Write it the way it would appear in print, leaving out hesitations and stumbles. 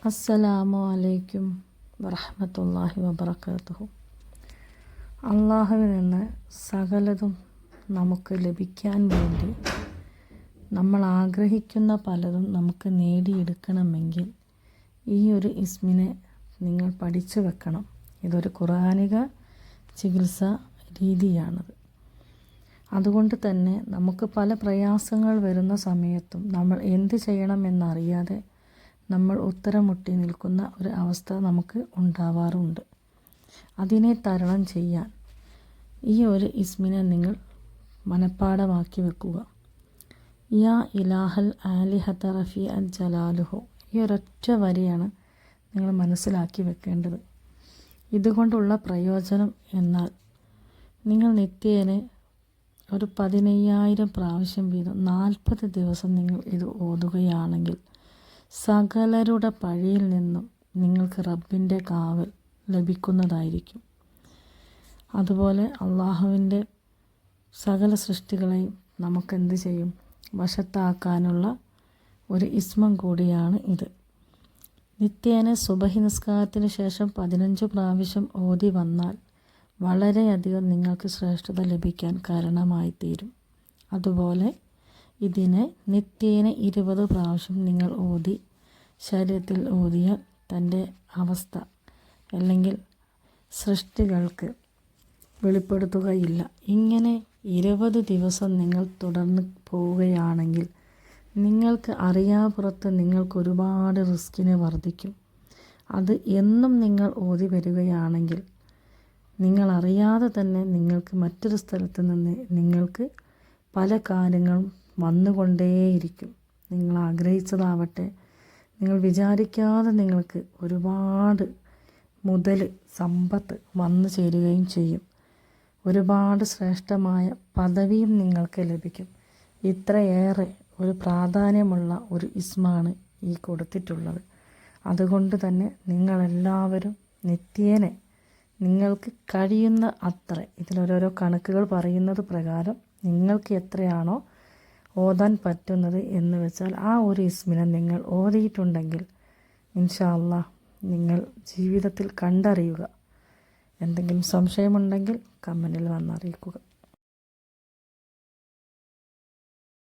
അസ്സലാമു അലൈക്കും വറഹ്മത്തുള്ളാഹി വബറകാതുഹു. അള്ളാഹുവിൽ നിന്ന് സകലതും നമുക്ക് ലഭിക്കാൻ വേണ്ടി നമ്മൾ ആഗ്രഹിക്കുന്ന പലതും നമുക്ക് നേടിയെടുക്കണമെങ്കിൽ ഈ ഒരു ഇസ്മിനെ നിങ്ങൾ പഠിച്ചു വെക്കണം. ഇതൊരു ഖുർആനിക ചികിത്സാ രീതിയാണത്. അതുകൊണ്ട് തന്നെ നമുക്ക് പല പ്രയാസങ്ങൾ വരുന്ന സമയത്തും നമ്മൾ എന്ത് ചെയ്യണമെന്നറിയാതെ നമ്മൾ ഉത്തരം മുട്ടി നിൽക്കുന്ന ഒരു അവസ്ഥ നമുക്ക് ഉണ്ടാവാറുണ്ട്. അതിനെ തരണം ചെയ്യാൻ ഈ ഒരു ഇസ്മിനെ നിങ്ങൾ മനഃപ്പാഠമാക്കി വെക്കുക. യാ ഇലാഹൽ ആലിഹത റഫി അൽ ജലാലുഹു. ഈ ഒരൊറ്റ വരിയാണ് നിങ്ങൾ മനസ്സിലാക്കി വെക്കേണ്ടത്. ഇതുകൊണ്ടുള്ള പ്രയോജനം എന്നാൽ നിങ്ങൾ നിത്യേന ഒരു 15,000 പ്രാവശ്യം വീതം 40 ദിവസം നിങ്ങൾ ഇത് ഓതുകയാണെങ്കിൽ സകലരുടെ പഴിയിൽ നിന്നും നിങ്ങൾക്ക് റബ്ബിൻ്റെ കാവൽ ലഭിക്കുന്നതായിരിക്കും. അതുപോലെ അള്ളാഹുവിൻ്റെ സകല സൃഷ്ടികളെയും നമുക്കെന്ത് ചെയ്യും, വശത്താക്കാനുള്ള ഒരു ഇസ്മം കൂടിയാണ് ഇത്. നിത്യേന സുബഹി നിസ്കാരത്തിന് ശേഷം 15 പ്രാവശ്യം ഓതി വന്നാൽ വളരെയധികം നിങ്ങൾക്ക് ശ്രേഷ്ഠത ലഭിക്കാൻ കാരണമായിത്തീരും. അതുപോലെ ഇതിനെ നിത്യേന 20 പ്രാവശ്യം നിങ്ങൾ ഓതി ശരീരത്തിൽ ഓതിയാൽ തൻ്റെ അവസ്ഥ അല്ലെങ്കിൽ സൃഷ്ടികൾക്ക് വെളിപ്പെടുത്തുകയില്ല. ഇങ്ങനെ 20 ദിവസം നിങ്ങൾ തുടർന്ന് പോവുകയാണെങ്കിൽ നിങ്ങൾക്ക് അറിയാപ്പുറത്ത് നിങ്ങൾക്ക് ഒരുപാട് റിസ്കിനെ വർദ്ധിക്കും. അത് എന്നും നിങ്ങൾ ഓതി വരികയാണെങ്കിൽ നിങ്ങളറിയാതെ തന്നെ നിങ്ങൾക്ക് മറ്റൊരു സ്ഥലത്ത് നിന്ന് നിങ്ങൾക്ക് പല കാര്യങ്ങളും വന്നുകൊണ്ടേയിരിക്കും. നിങ്ങൾ ആഗ്രഹിച്ചതാവട്ടെ, നിങ്ങൾ വിചാരിക്കാതെ നിങ്ങൾക്ക് ഒരുപാട് മുതൽ സമ്പത്ത് വന്നു ചേരുകയും ചെയ്യും. ഒരുപാട് ശ്രേഷ്ഠമായ പദവിയും നിങ്ങൾക്ക് ലഭിക്കും. ഇത്രയേറെ ഒരു പ്രാധാന്യമുള്ള ഒരു ഇസ്മാണ് ഈ കൊടുത്തിട്ടുള്ളത്. അതുകൊണ്ട് തന്നെ നിങ്ങളെല്ലാവരും നിത്യേന നിങ്ങൾക്ക് കഴിയുന്ന അത്ര ഇതിലോരോരോ കണക്കുകൾ പറയുന്നത് പ്രകാരം നിങ്ങൾക്ക് എത്രയാണോ ഓതാൻ പറ്റുന്നത് എന്ന് വെച്ചാൽ ആ ഒരു ഇസ്മിനെ നിങ്ങൾ ഓതിയിട്ടുണ്ടെങ്കിൽ ഇൻഷാ അല്ലാഹ് നിങ്ങൾ ജീവിതത്തിൽ കണ്ടറിയുക. എന്തെങ്കിലും സംശയമുണ്ടെങ്കിൽ കമൻറ്റിൽ വന്നറിയിക്കുക.